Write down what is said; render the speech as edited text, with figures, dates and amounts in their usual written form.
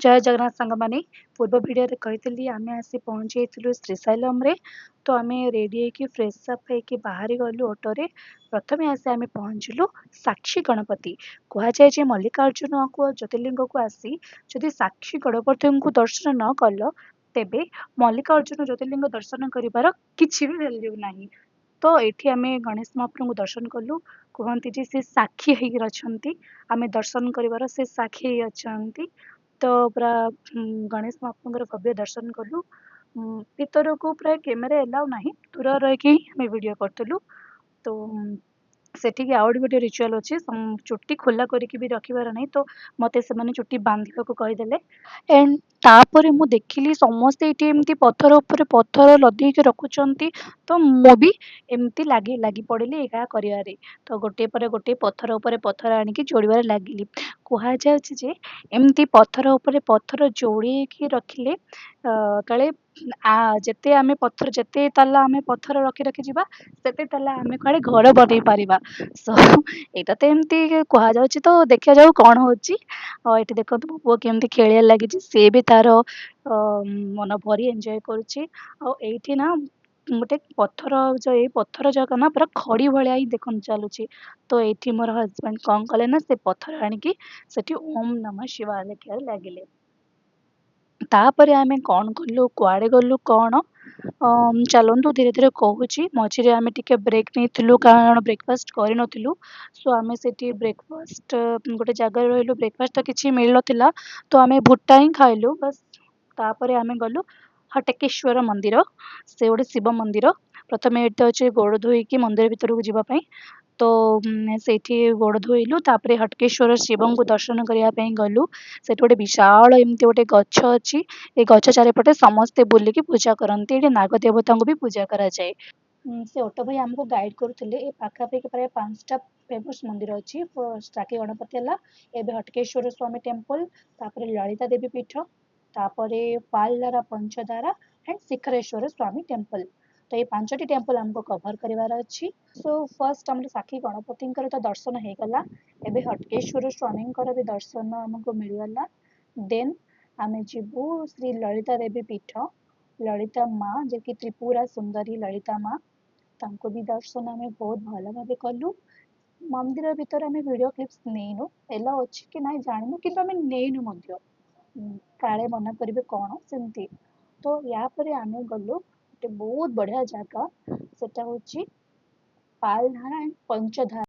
जय जगन्नाथ सांग माने पूर्व वीडियो रे कही आम आसी पहुँची श्रीशैलम रे। तो आम रेडी होकी फ्रेश अप होकी बाहरी गलु ऑटो रे। प्रथम आसे आम पहुँचलु साक्षी गणपति। कहुए जे मल्लिकार्जुन को ज्योतिर्लिंग को आसी जदि साक्षी गणपति को दर्शन न कल तेबे मल्लिकार्जुन ज्योतिर्लिंग दर्शन करिवार किछि भी वैल्यू नाही। तो ये आम गणेश महाप्रभु को दर्शन कलु। कहते जे से साक्षी होकर अच्छा आम दर्शन कर से साक्षी अच्छा। तो पूरा गणेश महाप्रभुर भव्य दर्शन कलु। भीतर को प्राय कैमेरा एलाउ ना दूर रही वीडियो करूँ। तो सेठी आउट गोटे रिचुअल अच्छे चुट्टी खोला करके भी रखिबार नहीं। तो मते से माने चुट्टी बांधिबा को कहीदेले। एंड तापर मु देखिली समस्ते ये एमती पत्थर उपर पत्थर लदी रखुचंती। तो मु भी एमती लगी पड़िली ଏହା करिवारे। तो गोटे पर गोटे पत्थर उपर पत्थर आनिकी जोड़िबार लागिली। कुहा जाउछि जे एमती पत्थर उपर पत्थर जोड़ी की रखिले काले जेते आमे पत्थर जेते ताला आमे पत्थर रखी रखी जीवा सेते ताला आमे काले घर बनै पारिबा। सो एटा तो एमती कुहा जाउछि। तो देखिया जाऊ कौन होछि। एठी देखंतु मो पुओ केमती खेलिया लागिछि। से भी तार मन भरी एंजॉय करुछि। आ एठी ना गोटे पत्थर जो ये पत्थर जाक ना पूरा खड़ी भलिया ही देखन चलुछि। तो एठी मोर हस्बैंड कौन कले ना से पत्थर आनिकी सेठी ओम नमः शिवाय लेखिया लागिले। तापरे आमे कौन कलु कुआडे गलु कौन चलतु धीरे धीरे कहूँ। मझे आम टे ब्रेक नहीं कारण ब्रेकफास्ट कर। सो आम से ब्रेकफास्ट गोटे जगह रही ब्रेकफास्ट तो किसी मिल ना। तो आम भुट्टा ही खाइलु बस। तापर आम गलु हटकेश्वर मंदिर से गोटे शिव मंदिर। प्रथम ये अच्छे गोड़ धोईकी मंदिर भीतर को जीवाई। तो सेठी गोड़ धोइलु तापरे हटकेश्वर शिव को दर्शन करने गलु। से गोटे विशाल एमती गोटे गछ अच्छी। ये गछ चारिपटे समस्ते बुलिकी पूजा करती। ये नाग देवता को भी पूजा करा जाए। से ऑटो भाई आमको गाइड करुले। ये पाखापाखि प्राय 5टा फेमस मंदिर अच्छी। साक्षी गणपति है एवं हटकेश्वर स्वामी टेम्पल तापर ललिता देवी पीठ तापर पालधारा पंचधारा एंड शिखरेश्वर स्वामी टेम्पल। तो ये 5टी टेम्पल आमको कभर करार अच्छी। सो फर्स्ट आम साक्षी गणपति तो दर्शन हो गला। एवं हटकेश्वर स्वामी भी दर्शन आमको मिलगला। देन आम जीवु श्री ललिता देवी पीठ ललिता माँ जे कि त्रिपुरा सुंदरी ललिता माँ तांको भी दर्शन आम बहुत भल भाव कलु। मंदिर भीतर आम वीडियो क्लिप्स नहींनु एला अच्छी कि ना जानू कि आम नहींनु काले मना करेंगे कौन सेमती। तो या पर आम गलु गोटे बहुत बढ़िया जगह सेटा हूँ पालधारा एंड पंचधारा।